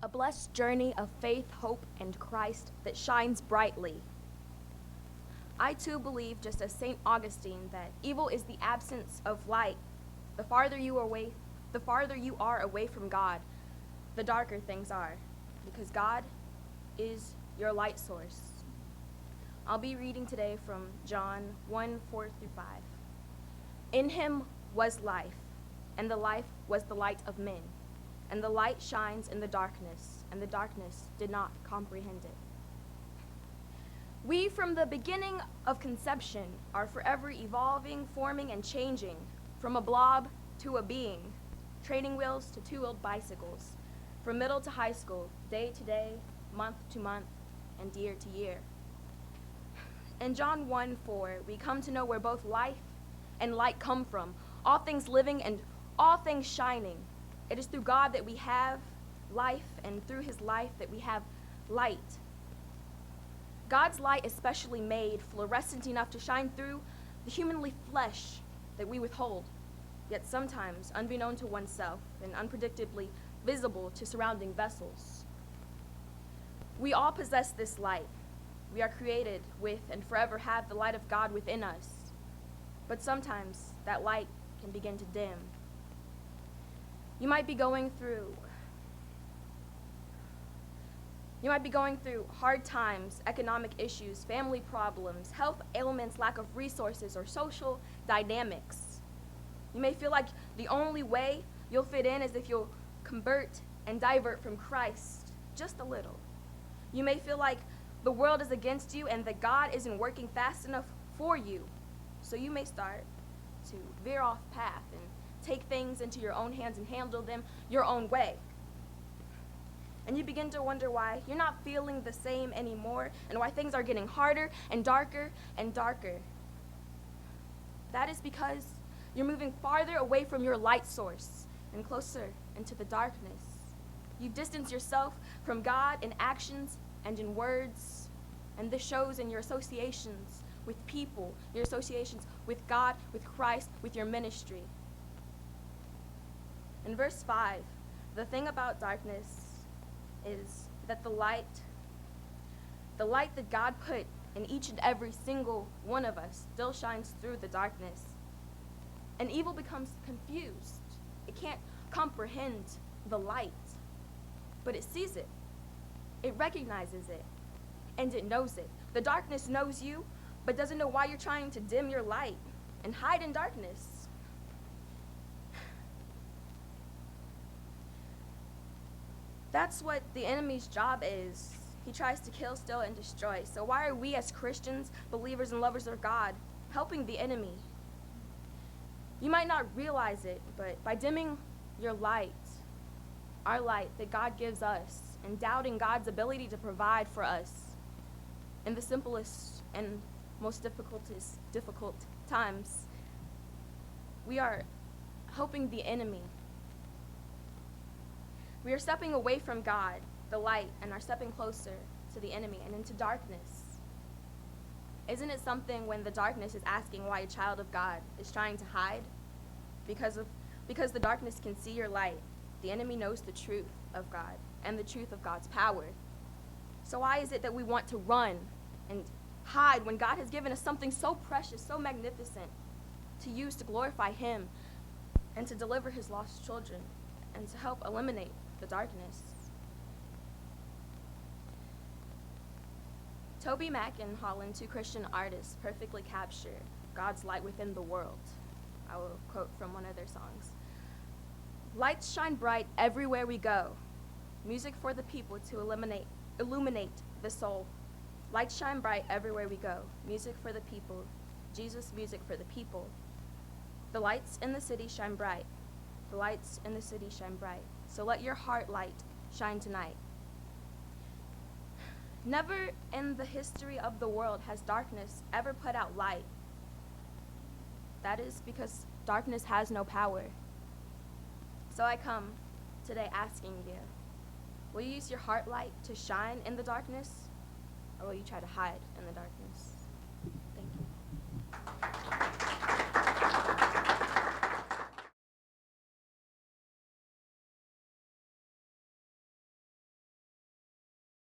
A blessed journey of faith, hope, and Christ that shines brightly. I too believe, just as St. Augustine, that evil is the absence of light. The farther you are away from God, the darker things are, because God is your light source. I'll be reading today from John 1:4-5. In him was life, and the life was the light of men. And the light shines in the darkness, and the darkness did not comprehend it. We, from the beginning of conception, are forever evolving, forming, and changing, from a blob to a being, training wheels to two-wheeled bicycles, from middle to high school, day to day, month to month, and year to year. In John 1:4, we come to know where both life and light come from, all things living and all things shining. It is through God that we have life, and through his life that we have light. God's light is specially made, fluorescent enough to shine through the humanly flesh that we withhold, yet sometimes unbeknown to oneself and unpredictably visible to surrounding vessels. We all possess this light. We are created with and forever have the light of God within us. But sometimes that light can begin to dim. You might be going through hard times, economic issues, family problems, health ailments, lack of resources, or social dynamics. You may feel like the only way you'll fit in is if you'll convert and divert from Christ just a little. You may feel like the world is against you and that God isn't working fast enough for you. So you may start to veer off path and take things into your own hands and handle them your own way. And you begin to wonder why you're not feeling the same anymore and why things are getting harder and darker and darker. That is because you're moving farther away from your light source and closer into the darkness. You distance yourself from God in actions and in words, and this shows in your associations with people, your associations with God, with Christ, with your ministry. In verse 5, the thing about darkness is that the light that God put in each and every single one of us still shines through the darkness. And evil becomes confused. It can't comprehend the light, but it sees it. It recognizes it, and it knows it. The darkness knows you, but doesn't know why you're trying to dim your light and hide in darkness. That's what the enemy's job is. He tries to kill, steal, and destroy. So why are we as Christians, believers, and lovers of God helping the enemy? You might not realize it, but by dimming your light, our light that God gives us, and doubting God's ability to provide for us in the simplest and most difficult times, we are helping the enemy. We are stepping away from God, the light, and are stepping closer to the enemy and into darkness. Isn't it something when the darkness is asking why a child of God is trying to hide? Because the darkness can see your light. The enemy knows the truth of God and the truth of God's power. So why is it that we want to run and hide when God has given us something so precious, so magnificent to use to glorify him and to deliver his lost children and to help eliminate the darkness? Toby Mac and Holland, two Christian artists, perfectly capture God's light within the world. I will quote from one of their songs. Lights shine bright everywhere we go. Music for the people to illuminate the soul. Lights shine bright everywhere we go. Music for the people. Jesus, music for the people. The lights in the city shine bright. The lights in the city shine bright. So let your heart light shine tonight. Never in the history of the world has darkness ever put out light. That is because darkness has no power. So I come today asking you, will you use your heart light to shine in the darkness, or will you try to hide in the darkness?